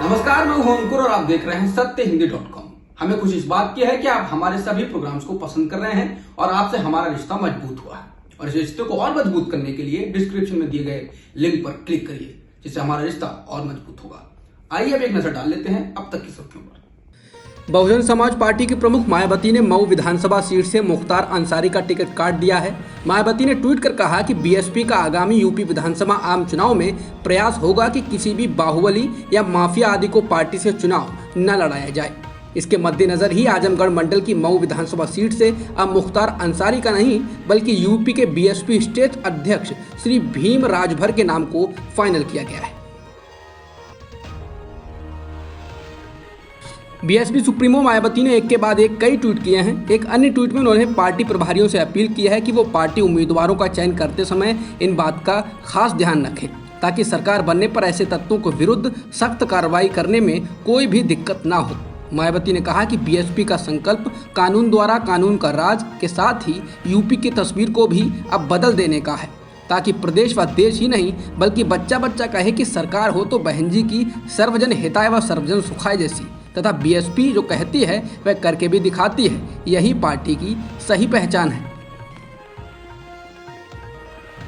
नमस्कार, मैं हूं अंकुर और आप देख रहे हैं सत्यहिंदी.com। हमें खुशी इस बात की है कि आप हमारे सभी प्रोग्राम्स को पसंद कर रहे हैं और आपसे हमारा रिश्ता मजबूत हुआ है। और इस रिश्ते को और मजबूत करने के लिए डिस्क्रिप्शन में दिए गए लिंक पर क्लिक करिए, जिससे हमारा रिश्ता और मजबूत होगा। आइए अब एक नजर डाल लेते हैं अब तक की सुर्खियों पर। बहुजन समाज पार्टी की प्रमुख मायावती ने मऊ विधानसभा सीट से मुख्तार अंसारी का टिकट काट दिया है। मायावती ने ट्वीट कर कहा कि बीएसपी का आगामी यूपी विधानसभा आम चुनाव में प्रयास होगा कि किसी भी बाहुबली या माफिया आदि को पार्टी से चुनाव न लड़ाया जाए। इसके मद्देनजर ही आजमगढ़ मंडल की मऊ विधानसभा सीट से अब मुख्तार अंसारी का नहीं बल्कि यूपी के बीएसपी स्टेट अध्यक्ष श्री भीम राजभर के नाम को फाइनल किया गया है। बीएसपी सुप्रीमो मायावती ने एक के बाद एक कई ट्वीट किए हैं। एक अन्य ट्वीट में उन्होंने पार्टी प्रभारियों से अपील की है कि वो पार्टी उम्मीदवारों का चयन करते समय इन बात का खास ध्यान रखें ताकि सरकार बनने पर ऐसे तत्वों के विरुद्ध सख्त कार्रवाई करने में कोई भी दिक्कत ना हो। मायावती ने कहा कि बीएसपी का संकल्प कानून द्वारा कानून का राज के साथ ही यूपी की तस्वीर को भी अब बदल देने का है, ताकि प्रदेश व देश ही नहीं बल्कि बच्चा बच्चा कहे कि सरकार हो तो बहन जी की सर्वजन हिताय व सर्वजन सुखाय जैसी, तथा बीएसपी जो कहती है वह करके भी दिखाती है। यही पार्टी की सही पहचान है।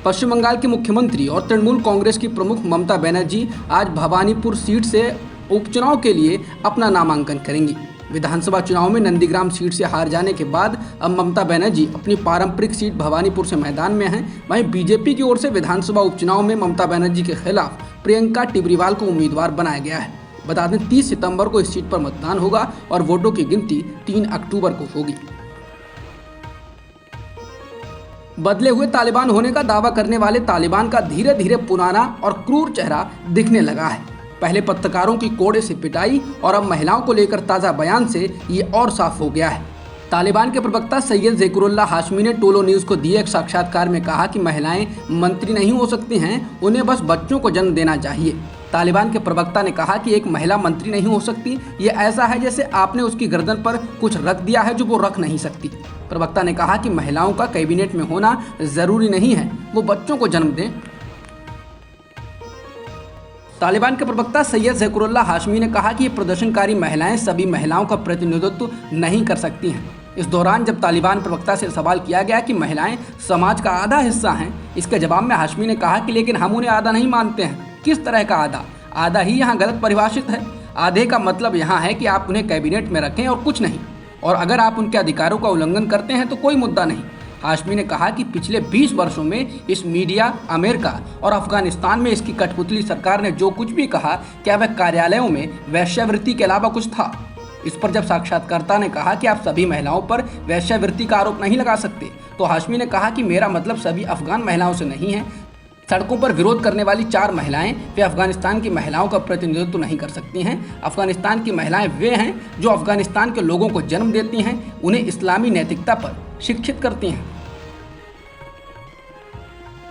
पश्चिम बंगाल के मुख्यमंत्री और तृणमूल कांग्रेस की प्रमुख ममता बनर्जी आज भवानीपुर सीट से उपचुनाव के लिए अपना नामांकन करेंगी। विधानसभा चुनाव में नंदीग्राम सीट से हार जाने के बाद अब ममता बनर्जी अपनी पारंपरिक सीट भवानीपुर से मैदान में हैं। वहीं बीजेपी की ओर से विधानसभा उपचुनाव में ममता बनर्जी के खिलाफ प्रियंका टिब्रीवाल को उम्मीदवार बनाया गया है। बता दें 30 सितंबर को इस सीट पर मतदान होगा और वोटों की गिनती 3 अक्टूबर को होगी। बदले हुए तालिबान होने का दावा करने वाले तालिबान का धीरे धीरे पुराना और क्रूर चेहरा दिखने लगा है। पहले पत्रकारों की कोड़े से पिटाई और अब महिलाओं को लेकर ताज़ा बयान से ये और साफ हो गया है। तालिबान के प्रवक्ता सैयद ज़िक्रुल्लाह हाशमी ने टोलो न्यूज़ को दिए एक साक्षात्कार में कहा कि महिलाएं मंत्री नहीं हो सकती हैं, उन्हें बस बच्चों को जन्म देना चाहिए। तालिबान के प्रवक्ता ने कहा कि एक महिला मंत्री नहीं हो सकती, ये ऐसा है जैसे आपने उसकी गर्दन पर कुछ रख दिया है जो वो रख नहीं सकती। प्रवक्ता ने कहा कि महिलाओं का कैबिनेट में होना जरूरी नहीं है, वो बच्चों को जन्म दें। तालिबान के प्रवक्ता सैयद ज़िक्रुल्लाह हाशमी ने कहा कि ये प्रदर्शनकारी महिलाएं सभी महिलाओं का प्रतिनिधित्व नहीं कर सकती हैं। इस दौरान जब तालिबान प्रवक्ता से सवाल किया गया कि महिलाएं समाज का आधा हिस्सा हैं, इसके जवाब में हाशमी ने कहा कि लेकिन हम उन्हें आधा नहीं मानते हैं। किस तरह का आधा? आधा ही यहाँ गलत परिभाषित है। आधे का मतलब यहाँ है कि आप उन्हें कैबिनेट में रखें और कुछ नहीं, और अगर आप उनके अधिकारों का उल्लंघन करते हैं तो कोई मुद्दा नहीं। हाशमी ने कहा कि पिछले 20 वर्षों में इस मीडिया, अमेरिका और अफगानिस्तान में इसकी कठपुतली सरकार ने जो कुछ भी कहा, क्या वह कार्यालयों में वेश्यावृत्ति के अलावा कुछ था? इस पर जब साक्षात्कारता ने कहा कि आप सभी महिलाओं पर वेश्यावृत्ति का आरोप नहीं लगा सकते, तो हाशमी ने कहा कि मेरा मतलब सभी अफगान महिलाओं से नहीं है। सड़कों पर विरोध करने वाली 4 महिलाएं वे अफगानिस्तान की महिलाओं का प्रतिनिधित्व नहीं कर सकती हैं। अफगानिस्तान की महिलाएं वे हैं जो अफगानिस्तान के लोगों को जन्म देती हैं, उन्हें इस्लामी नैतिकता पर शिक्षित करती हैं।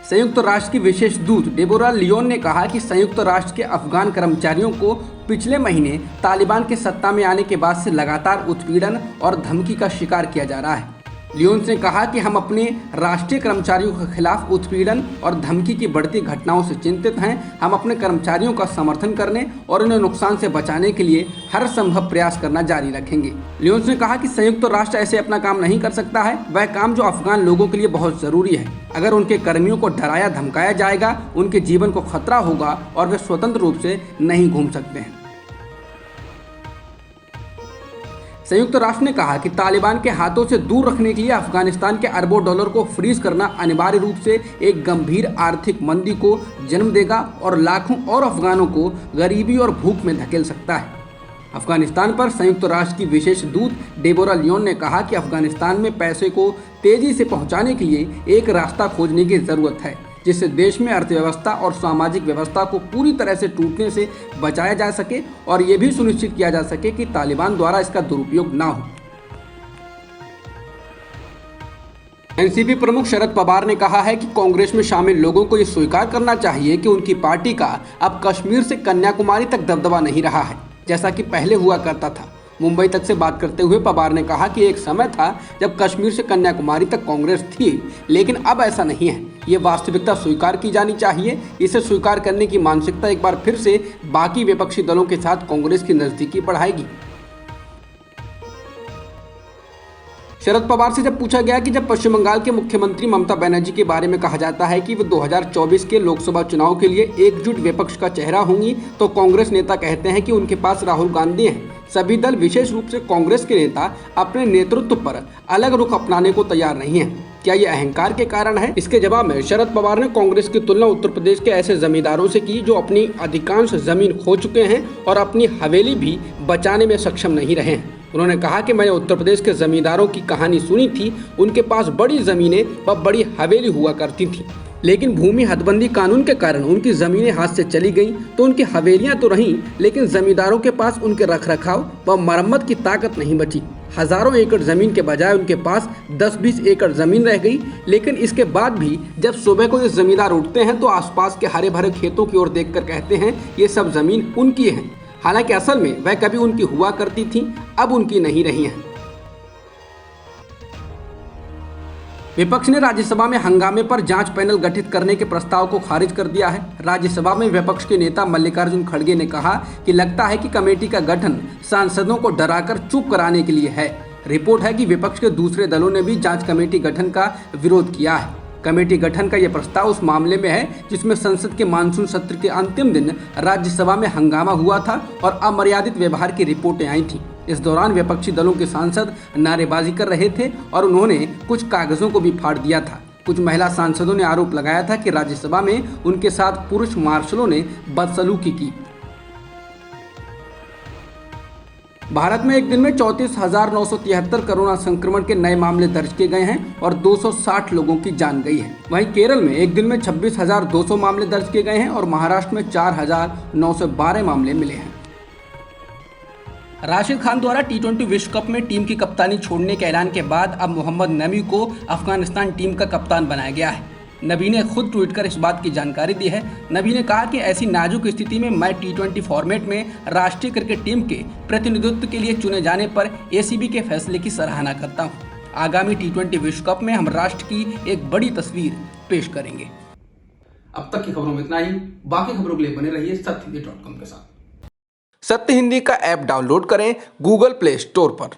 संयुक्त राष्ट्र की विशेष दूत डेबोरा लियोन ने कहा कि संयुक्त राष्ट्र के अफगान कर्मचारियों को पिछले महीने तालिबान के सत्ता में आने के बाद से लगातार उत्पीड़न और धमकी का शिकार किया जा रहा है। लियोन्स ने कहा कि हम अपने राष्ट्रीय कर्मचारियों के खिलाफ उत्पीड़न और धमकी की बढ़ती घटनाओं से चिंतित हैं। हम अपने कर्मचारियों का समर्थन करने और उन्हें नुकसान से बचाने के लिए हर संभव प्रयास करना जारी रखेंगे। लियोन्स ने कहा कि संयुक्त राष्ट्र ऐसे अपना काम नहीं कर सकता है, वह काम जो अफगान लोगों के लिए बहुत ज़रूरी है। अगर उनके कर्मियों को डराया धमकाया जाएगा, उनके जीवन को खतरा होगा और वे स्वतंत्र रूप से नहीं घूम सकते हैं। संयुक्त राष्ट्र ने कहा कि तालिबान के हाथों से दूर रखने के लिए अफगानिस्तान के अरबों डॉलर को फ्रीज करना अनिवार्य रूप से एक गंभीर आर्थिक मंदी को जन्म देगा और लाखों और अफगानों को गरीबी और भूख में धकेल सकता है। अफगानिस्तान पर संयुक्त राष्ट्र की विशेष दूत डेबोरा लियोन ने कहा कि अफगानिस्तान में पैसे को तेजी से पहुंचाने के लिए एक रास्ता खोजने की ज़रूरत है, जिससे देश में अर्थव्यवस्था और सामाजिक व्यवस्था को पूरी तरह से टूटने से बचाया जा सके और ये भी सुनिश्चित किया जा सके कि तालिबान द्वारा इसका दुरुपयोग ना हो। एनसीपी प्रमुख शरद पवार ने कहा है कि कांग्रेस में शामिल लोगों को ये स्वीकार करना चाहिए कि उनकी पार्टी का अब कश्मीर से कन्याकुमारी तक दबदबा नहीं रहा है, जैसा कि पहले हुआ करता था। मुंबई तक से बात करते हुए पवार ने कहा कि एक समय था जब कश्मीर से कन्याकुमारी तक कांग्रेस थी, लेकिन अब ऐसा नहीं है। ये वास्तविकता स्वीकार की जानी चाहिए। इसे स्वीकार करने की मानसिकता एक बार फिर से बाकी विपक्षी दलों के साथ कांग्रेस की नजदीकी बढ़ाएगी। शरद पवार से जब पूछा गया कि जब पश्चिम बंगाल के मुख्यमंत्री ममता बनर्जी के बारे में कहा जाता है कि वो 2024 के लोकसभा चुनाव के लिए एकजुट विपक्ष का चेहरा होंगी, तो कांग्रेस नेता कहते हैं कि उनके पास राहुल गांधी हैं। सभी दल, विशेष रूप से कांग्रेस के नेता, अपने नेतृत्व पर अलग रुख अपनाने को तैयार नहीं है। क्या ये अहंकार के कारण है? इसके जवाब में शरद पवार ने कांग्रेस की तुलना उत्तर प्रदेश के ऐसे जमींदारों से की जो अपनी अधिकांश जमीन खो चुके हैं और अपनी हवेली भी बचाने में सक्षम नहीं रहे हैं। उन्होंने कहा कि मैंने उत्तर प्रदेश के जमींदारों की कहानी सुनी थी। उनके पास बड़ी जमीनें व बड़ी हवेली हुआ करती थी, लेकिन भूमि हदबंदी कानून के कारण उनकी जमीनें हाथ से चली गईं। तो उनकी हवेलियां तो रहीं, लेकिन जमींदारों के पास उनके रखरखाव व मरम्मत की ताकत नहीं बची। हजारों एकड़ जमीन के बजाय उनके पास 10-20 एकड़ जमीन रह गई। लेकिन इसके बाद भी जब सुबह को ये जमींदार उठते हैं तो आसपास के हरे भरे खेतों की ओर देखकर कहते हैं ये सब जमीन उनकी है। हालांकि असल में वह कभी उनकी हुआ करती थी, अब उनकी नहीं रही हैं। विपक्ष ने राज्यसभा में हंगामे पर जांच पैनल गठित करने के प्रस्ताव को खारिज कर दिया है। राज्यसभा में विपक्ष के नेता मल्लिकार्जुन खड़गे ने कहा कि लगता है कि कमेटी का गठन सांसदों को डराकर चुप कराने के लिए है। रिपोर्ट है कि विपक्ष के दूसरे दलों ने भी जांच कमेटी गठन का विरोध किया है। कमेटी गठन का यह प्रस्ताव उस मामले में है जिसमें संसद के मानसून सत्र के अंतिम दिन राज्यसभा में हंगामा हुआ था और अमर्यादित व्यवहार की रिपोर्टें आई थीं। इस दौरान विपक्षी दलों के सांसद नारेबाजी कर रहे थे और उन्होंने कुछ कागजों को भी फाड़ दिया था। कुछ महिला सांसदों ने आरोप लगाया था कि राज्यसभा में उनके साथ पुरुष मार्शलों ने बदसलूकी की। भारत में एक दिन में 34,973 कोरोना संक्रमण के नए मामले दर्ज किए गए हैं और 260 लोगों की जान गई है। वहीं केरल में एक दिन में 26,200 मामले दर्ज किए गए हैं और महाराष्ट्र में 4,912 मामले मिले हैं। राशिद खान द्वारा T20 विश्व कप में टीम की कप्तानी छोड़ने के ऐलान के बाद अब मोहम्मद नबी को अफगानिस्तान टीम का कप्तान बनाया गया है। नबी ने खुद ट्वीट कर इस बात की जानकारी दी है। नबी ने कहा कि ऐसी नाजुक स्थिति में मैं T20 फॉर्मेट में राष्ट्रीय क्रिकेट टीम के प्रतिनिधित्व के लिए चुने जाने पर ACB के फैसले की सराहना करता हूं। आगामी T20 विश्व कप में हम राष्ट्र की एक बड़ी तस्वीर पेश करेंगे। अब तक की खबरों में इतना ही। बाकी खबरों के लिए बने रहिए सत्यहिंदी.com के साथ। सत्य हिंदी का ऐप डाउनलोड करें गूगल प्ले स्टोर पर।